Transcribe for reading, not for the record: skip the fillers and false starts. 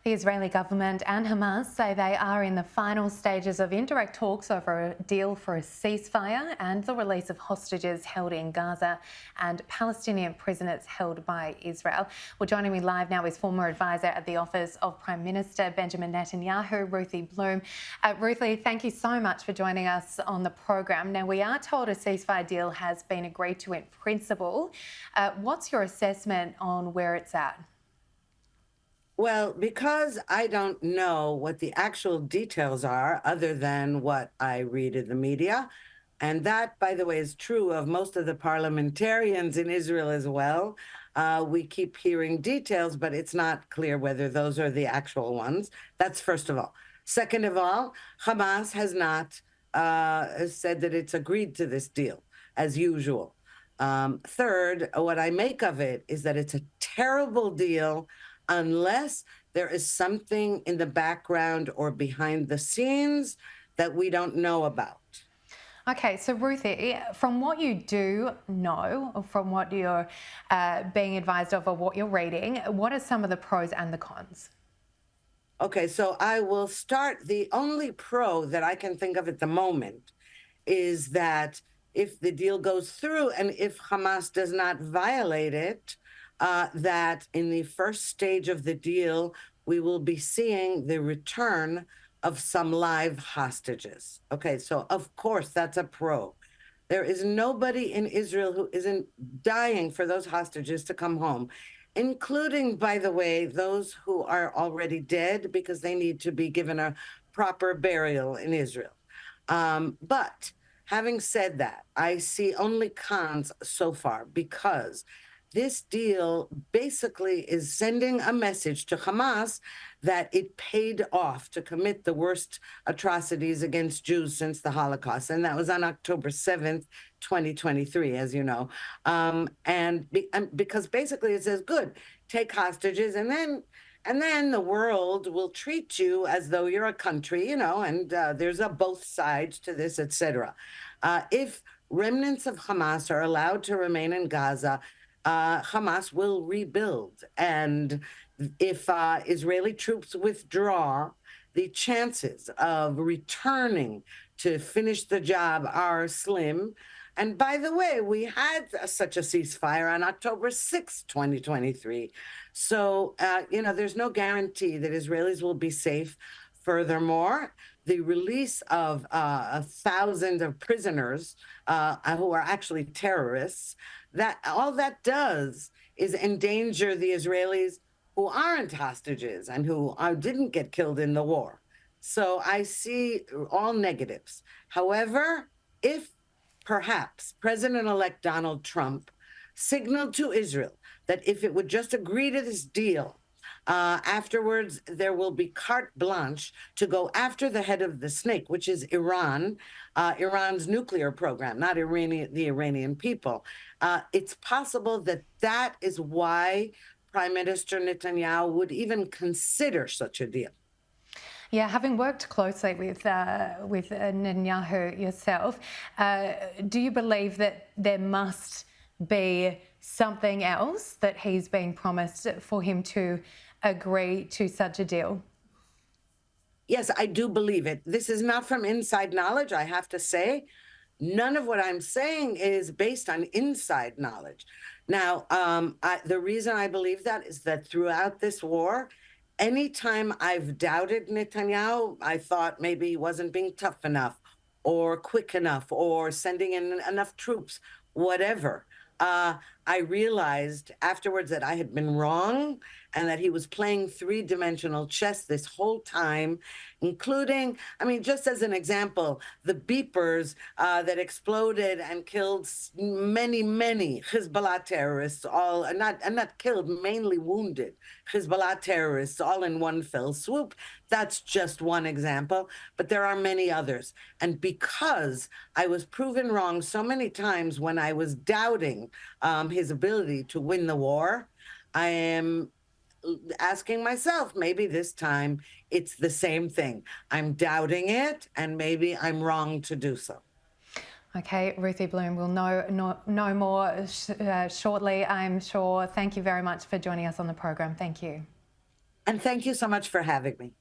The Israeli government and Hamas say they are in the final stages of indirect talks over a deal for a ceasefire and the release of hostages held in Gaza and Palestinian prisoners held by Israel. Well, joining me live now is former advisor at the Office of Prime Minister Benjamin Netanyahu, Ruthie Blum. Ruthie, thank you so much for joining us on the program. Now, we are told a ceasefire deal has been agreed to in principle. What's your assessment on where it's at? Well, because I don't know what the actual details are other than what I read in the media, and that, by the way, is true of most of the parliamentarians in Israel as well. We keep hearing details, but it's not clear whether those are the actual ones. That's first of all. Second of all, Hamas has not said that it's agreed to this deal, as usual. Third, what I make of it is that it's a terrible deal unless there is something in the background or behind the scenes that we don't know about. Okay, so Ruthie, from what you do know, or from what you're being advised of or what you're reading, what are some of the pros and the cons? Okay, so I will start. The only pro that I can think of at the moment is that if the deal goes through and if Hamas does not violate it, that in the first stage of the deal, we will be seeing the return of some live hostages. Okay, so of course that's a pro. There is nobody in Israel who isn't dying for those hostages to come home, including, by the way, those who are already dead because they need to be given a proper burial in Israel. But having said that, I see only cons so far because this deal basically is sending a message to Hamas that it paid off to commit the worst atrocities against Jews since the Holocaust. And that was on October 7th, 2023, as you know. And because basically it says, good, take hostages and then the world will treat you as though you're a country, and there's a both sides to this, etc. If remnants of Hamas are allowed to remain in Gaza, Hamas will rebuild. And if Israeli troops withdraw, the chances of returning to finish the job are slim. And by the way, we had such a ceasefire on October 6, 2023. So, there's no guarantee that Israelis will be safe. Furthermore, the release of 1,000 of prisoners who are actually terrorists, that all that does is endanger the Israelis who aren't hostages and who didn't get killed in the war. So I see all negatives. However, if perhaps President-elect Donald Trump signaled to Israel that if it would just agree to this deal, afterwards, there will be carte blanche to go after the head of the snake, which is Iran, Iran's nuclear program, not the Iranian people. It's possible that that is why Prime Minister Netanyahu would even consider such a deal. Yeah, having worked closely with Netanyahu yourself, do you believe that there must be something else that he's being promised for him to agree to such a deal? Yes, I do believe it. This is not from inside knowledge, I have to say. None of what I'm saying is based on inside knowledge. Now, the reason I believe that is that throughout this war, anytime I've doubted Netanyahu, I thought maybe he wasn't being tough enough or quick enough or sending in enough troops, whatever. I realized afterwards that I had been wrong and that he was playing three-dimensional chess this whole time, including, just as an example, the beepers that exploded and killed many, many Hezbollah terrorists, not killed, mainly wounded Hezbollah terrorists, all in one fell swoop. That's just one example, but there are many others. And because I was proven wrong so many times when I was doubting his ability to win the war, I am asking myself, maybe this time it's the same thing. I'm doubting it, and maybe I'm wrong to do so. Okay, Ruthie Blum, we'll know more shortly, I'm sure. Thank you very much for joining us on the program. Thank you. And thank you so much for having me.